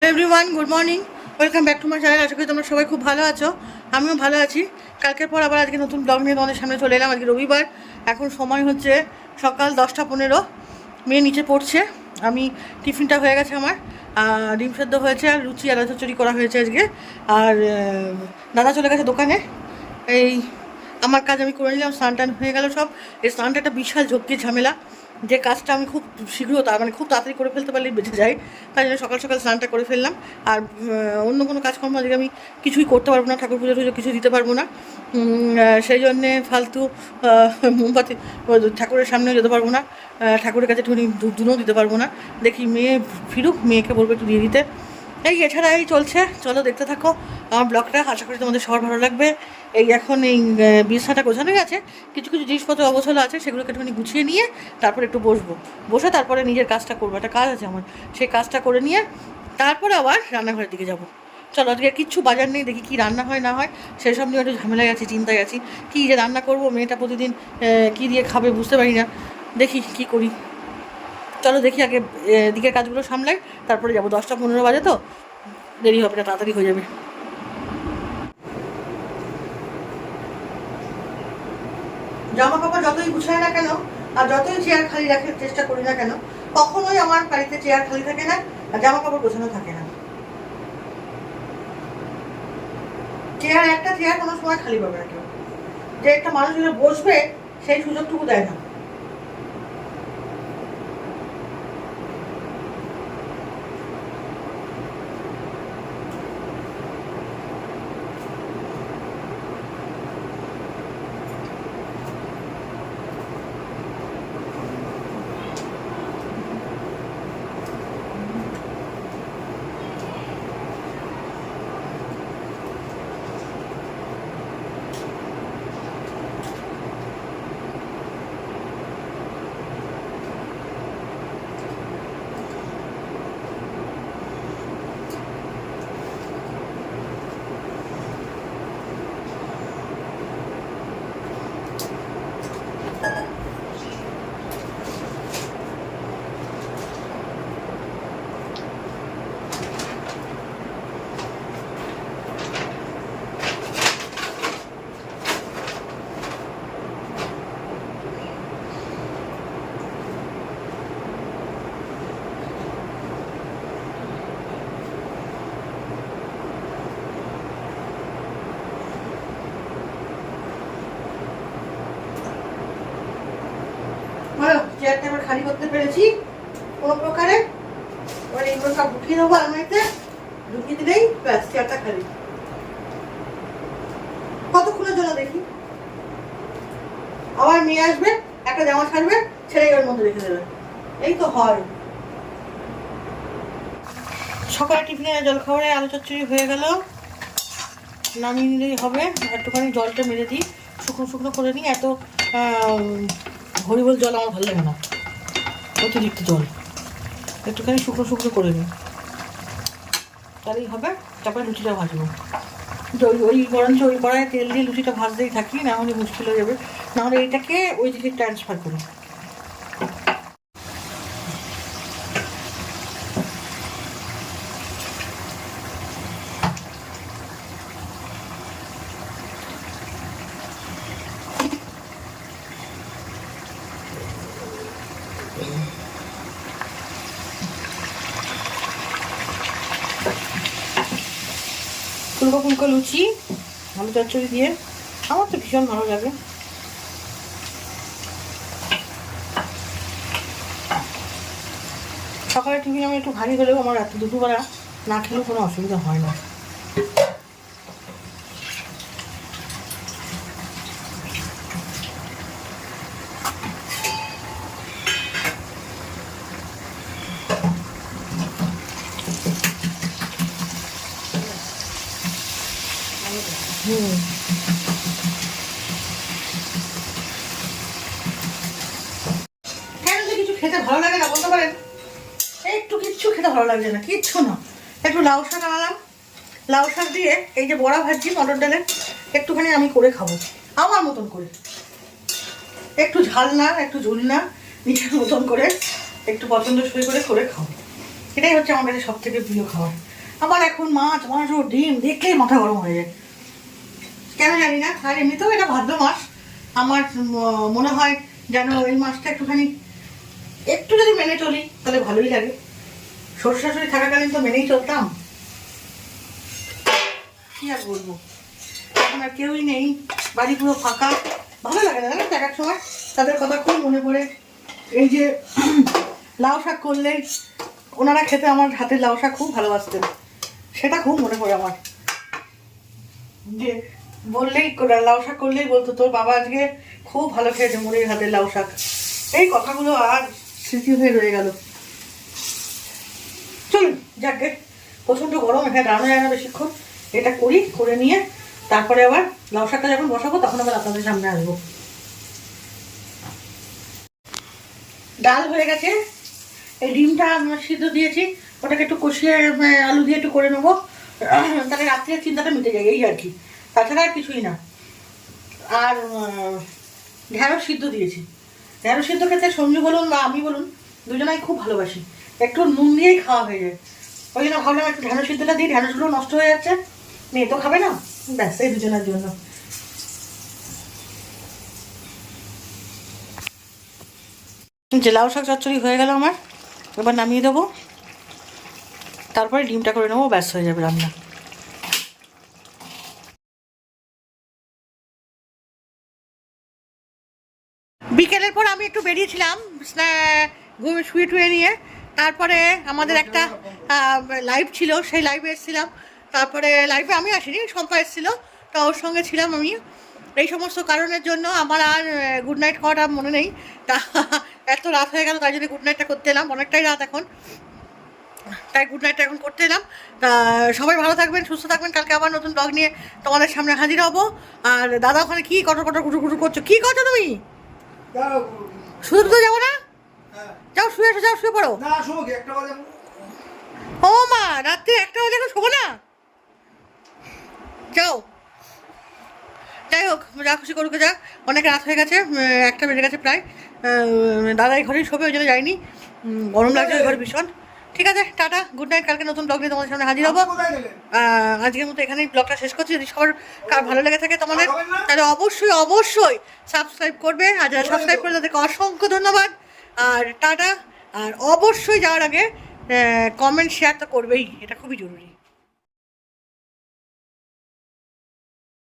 Everyone, good morning, welcome back to my channel. আশা করি তোমরা সবাই খুব ভালো আছো, আমিও ভালো আছি। কালকের পর আবার আজকে নতুন ব্লগ নিয়ে তোমাদের সামনে চলে এলাম। আজকে রবিবার, এখন সময় হচ্ছে সকাল 10টা 15। মেয়ে নিচে পড়ছে, আমি টিফিনটা হয়ে গেছে আমার, ডিম সেদ্ধ হয়েছে আর লুচি আর চচ্চড়ি করা হয়েছে আজকে। আর দাদা চলে গেছে দোকানে। এই আমার কাজ আমি করে নিলাম, স্নান টান হয়ে গেল সব। এই স্নানটা একটা বিশাল ঝক্কি ঝামেলা, যে কাজটা আমি খুব শীঘ্র খুব তাড়াতাড়ি করে ফেলতে পারলেই বেঁচে যায়। তাই জন্য সকাল সকাল স্নানটা করে ফেললাম। আর অন্য কোনো কাজকর্ম আজকে আমি কিছুই করতে পারবো না, ঠাকুর পুজো টুজো কিছু দিতে পারবো না। সেই জন্যে ফালতু মোমবাতি ঠাকুরের সামনেও যেতে পারবো না, ঠাকুরের কাছে একটুখানি ধূপ ধুনোও দিতে পারবো না। দেখি মেয়ে ফিরুক, মেয়েকে বলবো একটু দিয়ে দিতে। এছাড়া এই চলছে, চলো দেখতে থাকো আমার ব্লগটা, আশা করি তোমাদের সবার ভালো লাগবে। এখন এই বিছানাটা গোছানো গেছে, কিছু কিছু জিনিসপত্র অবসর আছে, সেগুলোকে একটুখানি গুছিয়ে নিয়ে তারপরে একটু বসে তারপরে নিজের কাজটা করবো। একটা কাজ আছে আমার, সেই কাজটা করে নিয়ে তারপরে আবার রান্নাঘরের দিকে যাব। চলো, আজকে কিচ্ছু বাজার নেই, দেখি কি রান্না হয় না হয়, সেই সব নিয়ে একটু ঝামেলায় আছি, চিন্তায় আছি। কী যে রান্না করবো, মেয়েটা প্রতিদিন কী দিয়ে খাবে বুঝতে পারি না, দেখি কি করি। চলো দেখি আগে দিকের কাজগুলো সামলাই, তারপরে যাবো। 10টা 15 বাজে তো, দেরি হবে না, তাড়াতাড়ি হয়ে যাবে। জামা কাপড় যতই গুছায় না কেন আর যতই চেয়ার খালি রাখার চেষ্টা করি না কেন, কখনোই আমার বাড়িতে চেয়ার খালি থাকে না আর জামা কাপড় গোছানো থাকে না। একটা চেয়ার কোনো সময় খালি পাবে না কেউ, যে একটা মানুষ বসবে সেই সুযোগটুকু দেয় না। চেয়ারটা এবার খালি করতে পেরেছি কোনো প্রকারে। এবার এইগুলো সব ঢুকিয়ে দেবো আলমারিতে, ঢুকিয়ে দিলেই ব্যাস, চেয়ারটা খালি। কতক্ষণের জন্য দেখি, আবার মেয়ে আসবে, একটা জামা ছাড়বে, ছেড়ে এর মধ্যে রেখে দেবে, এই তো হয়। সকালে টিফিনে জলখাবারে আলু চচ্চড়ি হয়ে গেল, নামিয়ে নিলেই হবে। একটুখানি জলটা মেরে দিই, শুকনো শুকনো করে নিই। এত হরিবল জল আমার ভালো লাগে না, অতিরিক্ত জল, একটুখানি শুকনো শুকনো করে নিই, তাহলেই হবে। তারপরে লুচিটা ভাজবো, ওই বরঞ্চ ওই কড়ায় তেল দিয়ে লুচিটা ভাজতেই থাকি, না হলে মুশকিল হয়ে যাবে। নাহলে এইটাকে ওই দিকে ট্রান্সফার করি। ফুলকো ফুলকো লুচি আলু চচ্চড়ি দিয়ে আমার তো ভীষণ ভালো লাগে। সকালে টিফিন আমি একটু ভারী হলেও আমার রাত্রে দুপুরবেলা না খেলেও কোনো অসুবিধা হয় না। কেন যে কিছু খেতে ভালো লাগে না বলতে পারেন? একটু কিচ্ছু খেতে ভালো লাগছে না, কিচ্ছু না। একটু লাউ শাক আনালাম, লাউ শাক দিয়ে এই যে বড়া ভাজছি মটর ডালের, একটুখানি আমি করে খাবো আমার মতন করে, একটু ঝাল না একটু ঝুল না, নিজের মতন করে একটু পছন্দসই করে করে খাবো। এটাই হচ্ছে আমার কাছে সব থেকে প্রিয় খাবার। আমার এখন মাছ মাংস ডিম দেখলেই মাথা গরম হয়ে যায়, কেন জানি না। আর এমনিতেও এটা ভাদ্র মাস, আমার মনে হয় যেন এই মাসটা একটুখানি একটু যদি মেনে চলি তাহলে ভালোই লাগে। শ্বশুর শাশুড়ি থাকাকালীন তো মেনেই চলতাম, কি আর বলবো। এখন আর কেউই নেই, বাড়ি পুরো ফাঁকা, ভালো লাগে না জানো তো। এক এক সময় তাদের কথা খুব মনে পড়ে। এই যে লাউ শাক করলেই ওনারা খেতে আমার হাতের লাউ শাক খুব ভালোবাসতেন, সেটা খুব মনে পড়ে আমার। যে বললেই লাউ শাক করলেই বলতো তোর বাবা আজকে খুব ভালো খেয়েছে মুড়ির হাতের লাউ শাক। এই কথাগুলো আর স্মৃতি হয়ে রয়ে গেল। চলুন যাকে, প্রচণ্ড গরম, এখানে দাঁড়ানো যায় না বেশিক্ষণ। এটা করি, করে নিয়ে তারপরে আবার লাউ শাকটা যখন বসাবো তখন আবার আপনাদের সামনে আসবো। ডাল হয়ে গেছে, এই ডিমটা সিদ্ধ দিয়েছি, ওটাকে একটু কষিয়ে আলু দিয়ে একটু করে নেবো, তাহলে রাত্রের চিন্তাটা মিটে যায় এই আর কি, তাছাড়া আর কিছুই না। আর ঢ্যাঁড়স সিদ্ধ দিয়েছি, ঢ্যাঁড়স সিদ্ধ খেতে সঞ্জু বলুন বা আমি বলুন দুজনাই খুব ভালোবাসি, একটু নুন দিয়েই খাওয়া হয়ে যায়। ওই জন্য ভাবলাম একটু ঢ্যাঁড়স সিদ্ধটা দিই, ঢ্যাঁড়সগুলো নষ্ট হয়ে যাচ্ছে, মেয়ে তো খাবে না, ব্যাস এই দুজনের জন্য। যে লাউ শাক চচ্চড়ি হয়ে গেল আমার, এবার নামিয়ে দেবো, তারপরে ডিমটা করে নেবো, ব্যাস হয়ে যাবে রান্না। বিকেলের পর আমি একটু বেরিয়েছিলাম ঘুমে শুয়ে টুয়ে নিয়ে, তারপরে আমাদের একটা লাইভ ছিল, সেই লাইভে এসেছিলাম। তারপরে লাইভে আমি আসিনি, শম্পা এসেছিলো, তা ওর সঙ্গে ছিলাম আমি। এই সমস্ত কারণের জন্য আমার আর গুড নাইট খাওয়াটা মনে নেই, তা এত রাত হয়ে গেল, তাই জন্য গুড নাইটটা করতে এলাম, অনেকটাই রাত এখন, তাই গুড নাইটটা এখন করতে এলাম। তা সবাই ভালো থাকবেন, সুস্থ থাকবেন, কালকে আবার নতুন ব্লগ নিয়ে তোমাদের সামনে হাজির হবো। আর দাদা ওখানে কী কটর কটর কুটু কুটু করছো, কী করছো তুমি? শুধু তো যাবো না, যাও শুয়ে এসো, যাও শুয়ে পড়ো। ও মা, রাত্রি 1টা বাজে এখন শোবো না, যাও। যাই হোক, যা খুশি করুক, যা, অনেক রাত হয়ে গেছে, 1টা বেজে গেছে প্রায়। দাদা এই ঘরেই শোবে, ওই জন্য যাইনি, গরম লাগছে ওই ঘরে ভীষণ। ঠিক আছে, টাটা, গুড নাইট, কালকে নতুন ব্লগ নিয়ে তোমাদের সামনে হাজির হবো। আজকের মতো এখানেই ব্লগটা শেষ করছি। যদি সবার ভালো লেগে থাকে তোমাদের, তাহলে অবশ্যই অবশ্যই সাবস্ক্রাইব করবে, আর যারা সাবস্ক্রাইব করে তাদেরকে অসংখ্য ধন্যবাদ। আর টাটা, আর অবশ্যই যাওয়ার আগে কমেন্ট শেয়ার তো করবেই, এটা খুবই জরুরি।